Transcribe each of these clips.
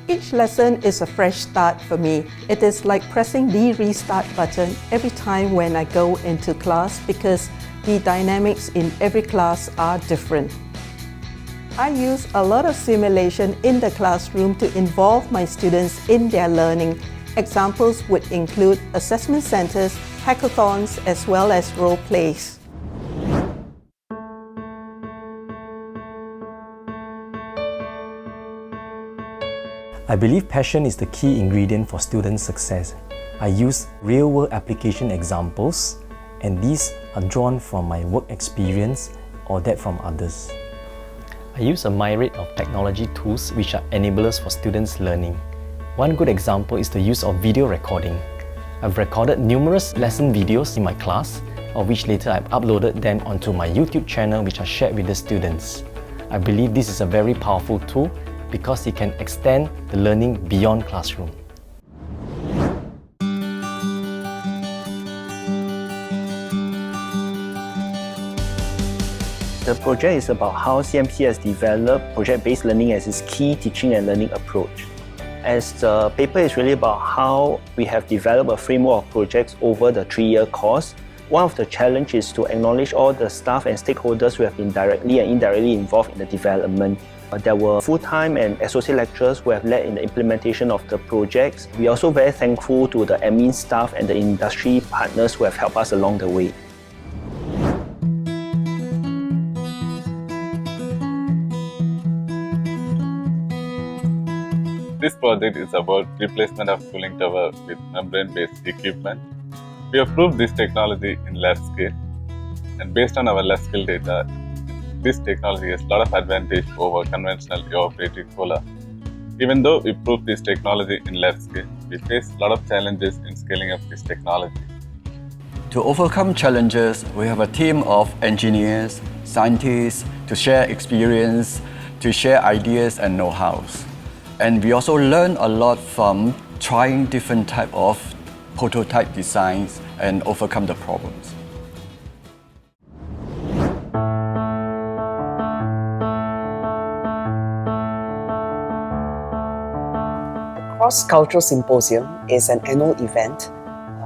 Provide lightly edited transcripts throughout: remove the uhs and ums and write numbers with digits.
Each lesson is a fresh start for me. It is like pressing the restart button every time when I go into class because the dynamics in every class are different. I use a lot of simulation in the classroom to involve my students in their learning. Examples would include assessment centers, hackathons, as well as role plays. I believe passion is the key ingredient for student success. I use real-world application examples, and these are drawn from my work experience or that from others. I use a myriad of technology tools which are enablers for students' learning. One good example is the use of video recording. I've recorded numerous lesson videos in my class, of which later I've uploaded them onto my YouTube channel which I shared with the students. I believe this is a very powerful tool because it can extend the learning beyond classroom. The project is about how CMC has developed project-based learning as its key teaching and learning approach. As the paper is really about how we have developed a framework of projects over the 3-year course, one of the challenges is to acknowledge all the staff and stakeholders who have been directly and indirectly involved in the development. There were full-time and associate lecturers who have led in the implementation of the projects. We are also very thankful to the admin staff and the industry partners who have helped us along the way. This project is about replacement of cooling tower with membrane-based equipment. We have proved this technology in lab scale, and based on our lab scale data, this technology has a lot of advantage over conventional evaporative cooler. Even though we proved this technology in lab scale, we face a lot of challenges in scaling up this technology. To overcome challenges, we have a team of engineers, scientists to share experience, to share ideas and know-hows. And we also learn a lot from trying different types of prototype designs and overcome the problems. Cross-Cultural Symposium is an annual event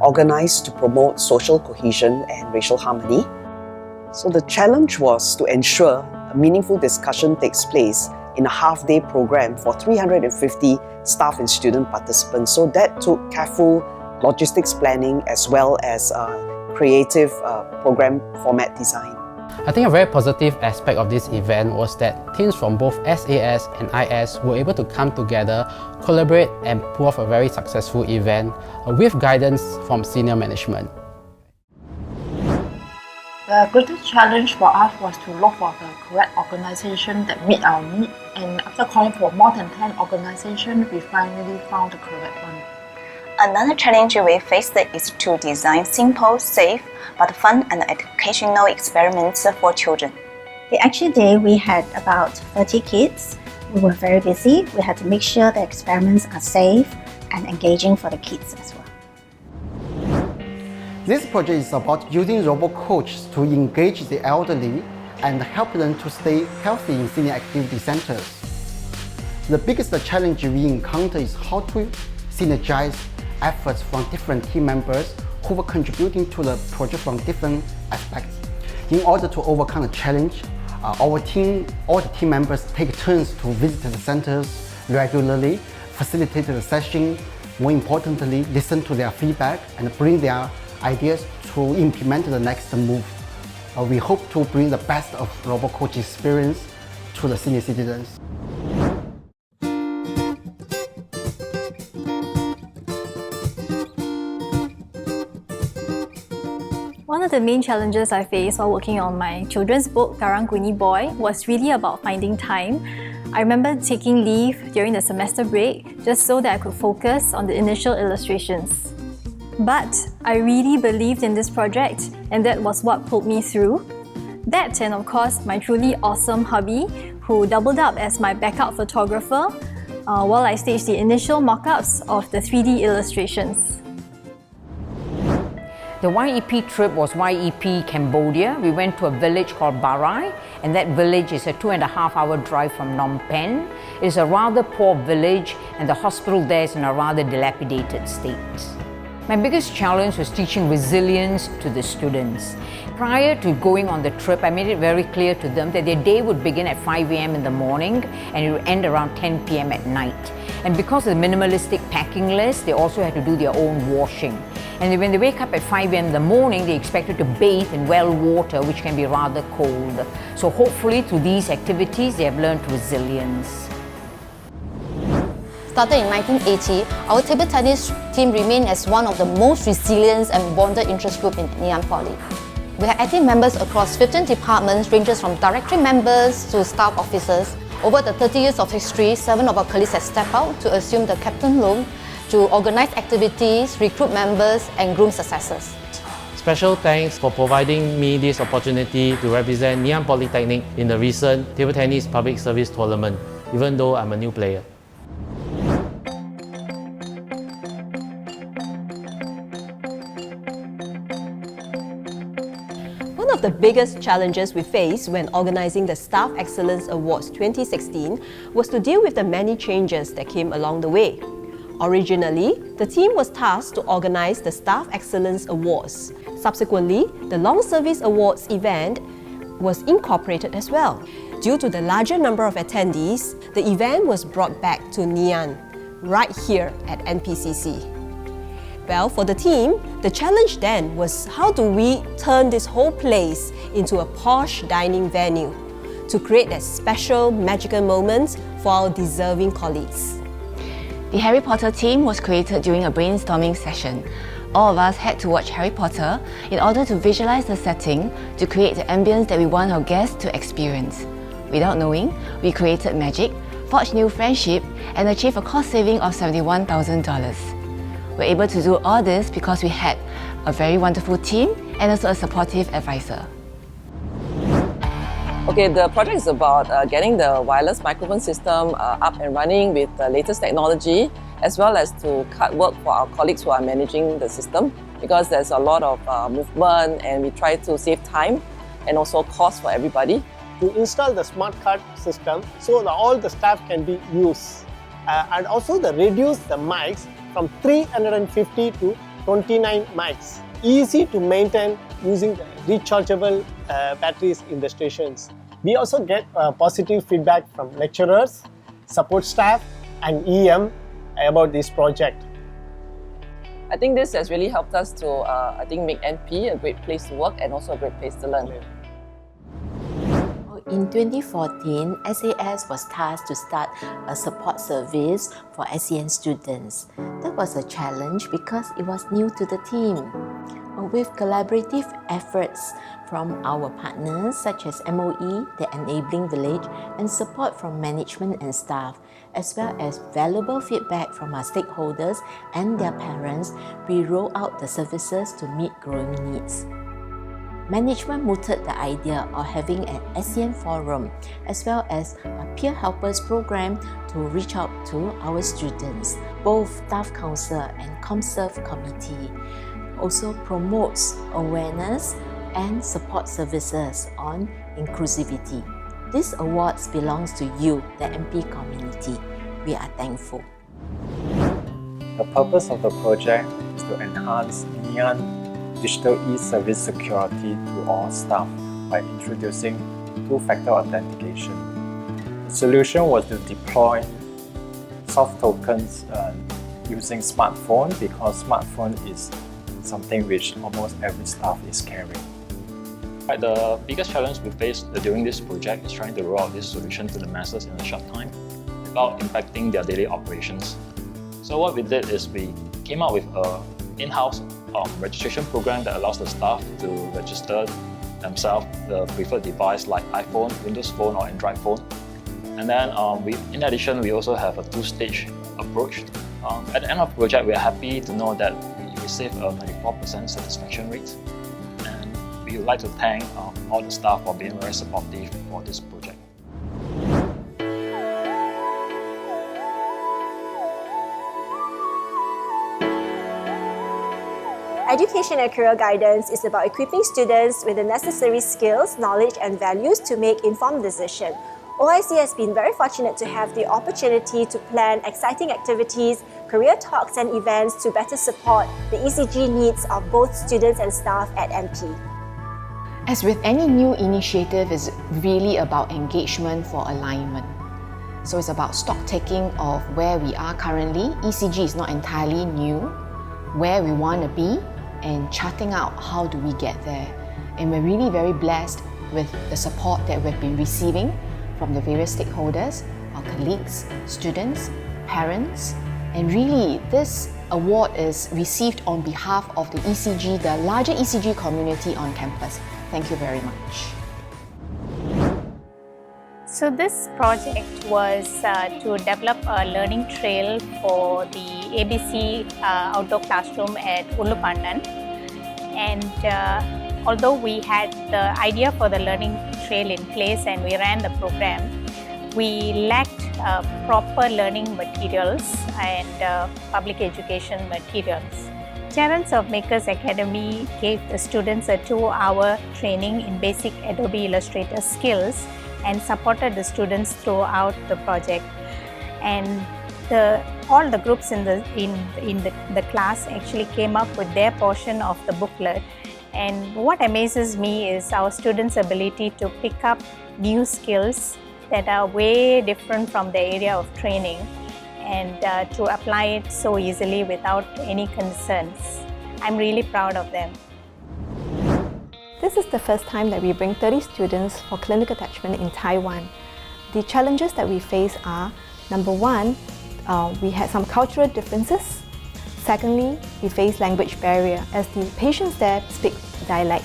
organized to promote social cohesion and racial harmony. So the challenge was to ensure a meaningful discussion takes place in a half-day program for 350 staff and student participants. So that took careful logistics planning as well as creative program format design. I think a very positive aspect of this event was that teams from both SAS and IS were able to come together, collaborate and pull off a very successful event with guidance from senior management. The greatest challenge for us was to look for the correct organization that meet our need, and after calling for more than 10 organizations, we finally found the correct one. Another challenge we faced is to design simple, safe, but fun and educational experiments for children. The actual day we had about 30 kids. We were very busy. We had to make sure the experiments are safe and engaging for the kids as well. This project is about using robot coaches to engage the elderly and help them to stay healthy in senior activity centers. The biggest challenge we encounter is how to synergize efforts from different team members who were contributing to the project from different aspects. In order to overcome the challenge, all the team members take turns to visit the centers regularly, facilitate the session, more importantly, listen to their feedback and bring their ideas to implement the next move. We hope to bring the best of RoboCoach experience to the senior citizens. One of the main challenges I faced while working on my children's book, Garang Guni Boy, was really about finding time. I remember taking leave during the semester break just so that I could focus on the initial illustrations. But I really believed in this project, and that was what pulled me through. That and of course my truly awesome hubby, who doubled up as my backup photographer, while I staged the initial mock-ups of the 3D illustrations. The YEP trip was YEP Cambodia. We went to a village called Barai, and that village is a 2.5-hour drive from Phnom Penh. It is a rather poor village, and the hospital there is in a rather dilapidated state. My biggest challenge was teaching resilience to the students. Prior to going on the trip, I made it very clear to them that their day would begin at 5 a.m. in the morning and it would end around 10 p.m. at night. And because of the minimalistic packing list, they also had to do their own washing. And when they wake up at 5 a.m. in the morning, they're expected to bathe in well water, which can be rather cold. So hopefully through these activities, they have learned resilience. Started in 1980, our table tennis team remained as one of the most resilient and bonded interest group in Ngee Ann Poly. We have active members across 15 departments, ranges from directory members to staff officers. Over the 30 years of history, 7 of our colleagues have stepped out to assume the captain role, to organize activities, recruit members, and groom successors. Special thanks for providing me this opportunity to represent Ngee Ann Polytechnic in the recent Table Tennis Public Service Tournament, even though I'm a new player. One of the biggest challenges we faced when organising the Staff Excellence Awards 2016 was to deal with the many changes that came along the way. Originally, the team was tasked to organise the Staff Excellence Awards. Subsequently, the Long Service Awards event was incorporated as well. Due to the larger number of attendees, the event was brought back to Ngee Ann, right here at NPCC. Well, for the team, the challenge then was how do we turn this whole place into a posh dining venue to create that special magical moment for our deserving colleagues. The Harry Potter theme was created during a brainstorming session. All of us had to watch Harry Potter in order to visualize the setting to create the ambience that we want our guests to experience. Without knowing, we created magic, forged new friendship, and achieved a cost saving of $71,000. We're able to do all this because we had a very wonderful team and also a supportive advisor. Okay, the project is about getting the wireless microphone system up and running with the latest technology, as well as to cut work for our colleagues who are managing the system, because there's a lot of movement and we try to save time and also cost for everybody. To install the smart card system so that all the staff can be used, and also to reduce the mics from 350 to 29 mics. Easy to maintain using the rechargeable batteries in the stations. We also get positive feedback from lecturers, support staff, and EM about this project. I think this has really helped us to make NP a great place to work and also a great place to learn. In 2014, SAS was tasked to start a support service for SEN students. That was a challenge because it was new to the team. With collaborative efforts from our partners such as MOE, the Enabling Village, and support from management and staff, as well as valuable feedback from our stakeholders and their parents, we roll out the services to meet growing needs. Management mooted the idea of having an SEN forum as well as a peer helpers program to reach out to our students. Both Staff Council and ComServe Committee also promotes awareness and support services on inclusivity. This awards belongs to you, the MP community. We are thankful. The purpose of the project is to enhance Ngee Ann digital e-service security to all staff by introducing two-factor authentication. The solution was to deploy soft tokens using smartphone, because smartphone is something which almost every staff is carrying. The biggest challenge we faced during this project is trying to roll out this solution to the masses in a short time without impacting their daily operations. So what we did is we came out with an in-house registration program that allows the staff to register themselves the preferred device like iPhone, Windows Phone or Android phone. And then in addition, we also have a two-stage approach. At the end of the project, we are happy to know that we received a 94% satisfaction rate. And we would like to thank all the staff for being very supportive for this project. Education and career guidance is about equipping students with the necessary skills, knowledge and values to make informed decisions. OIC has been very fortunate to have the opportunity to plan exciting activities, career talks and events to better support the ECG needs of both students and staff at MP. As with any new initiative, it's really about engagement for alignment. So it's about stock taking of where we are currently. ECG is not entirely new, where we want to be, and charting out how do we get there. And we're really very blessed with the support that we've been receiving from the various stakeholders, our colleagues, students, parents, and really this award is received on behalf of the ECG, the larger ECG community on campus. Thank you very much. So this project was to develop a learning trail for the ABC outdoor classroom at Ulupandan. And although we had the idea for the learning trail in place and we ran the program, we lacked proper learning materials and public education materials. Children's of Makers Academy gave the students a 2-hour training in basic Adobe Illustrator skills and supported the students throughout the project. And all the groups in the class actually came up with their portion of the booklet. And what amazes me is our students' ability to pick up new skills that are way different from the area of training and to apply it so easily without any concerns. I'm really proud of them. This is the first time that we bring 30 students for clinical attachment in Taiwan. The challenges that we face are, number one, we had some cultural differences. Secondly, we face language barrier as the patients there speak dialect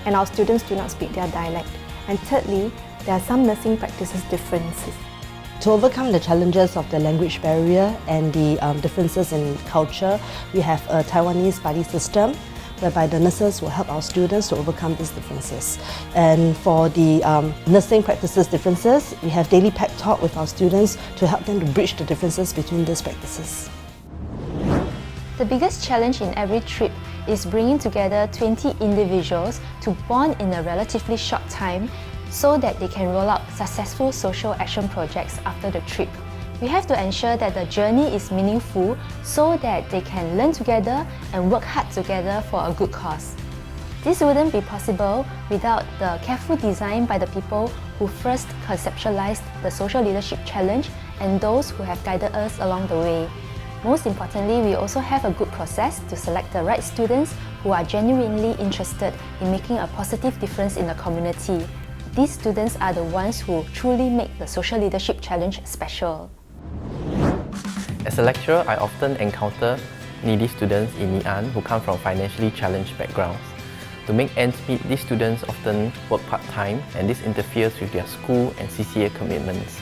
and our students do not speak their dialect. And thirdly, there are some nursing practices differences. To overcome the challenges of the language barrier and the differences in culture, we have a Taiwanese buddy system whereby the nurses will help our students to overcome these differences. And for the nursing practices differences, we have daily pep talk with our students to help them to bridge the differences between these practices. The biggest challenge in every trip is bringing together 20 individuals to bond in a relatively short time so that they can roll out successful social action projects after the trip. We have to ensure that the journey is meaningful so that they can learn together and work hard together for a good cause. This wouldn't be possible without the careful design by the people who first conceptualized the Social Leadership Challenge and those who have guided us along the way. Most importantly, we also have a good process to select the right students who are genuinely interested in making a positive difference in the community. These students are the ones who truly make the Social Leadership Challenge special. As a lecturer, I often encounter needy students in Ngee Ann who come from financially challenged backgrounds. To make ends meet, these students often work part-time and this interferes with their school and CCA commitments.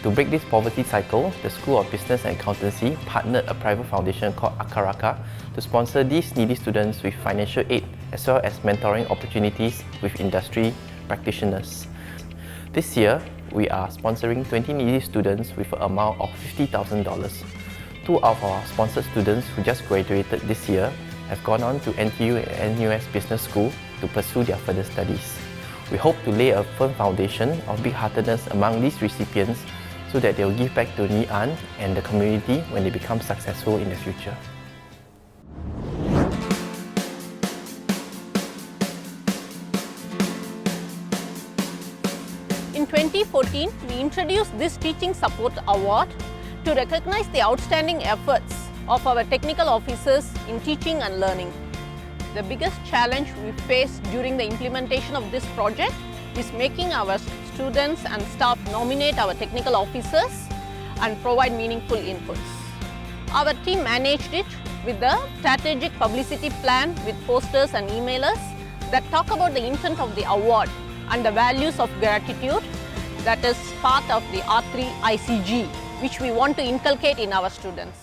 To break this poverty cycle, the School of Business and Accountancy partnered a private foundation called Akaraka to sponsor these needy students with financial aid as well as mentoring opportunities with industry practitioners. This year, we are sponsoring 20 needy students with an amount of $50,000. 2 of our sponsored students who just graduated this year have gone on to NTU and NUS Business School to pursue their further studies. We hope to lay a firm foundation of big-heartedness among these recipients so that they will give back to Ngee Ann and the community when they become successful in the future. In 2014, we introduced this Teaching Support Award to recognize the outstanding efforts of our technical officers in teaching and learning. The biggest challenge we faced during the implementation of this project is making our students and staff nominate our technical officers and provide meaningful inputs. Our team managed it with a strategic publicity plan with posters and emailers that talk about the intent of the award and the values of gratitude that is part of the R3 ICG, which we want to inculcate in our students.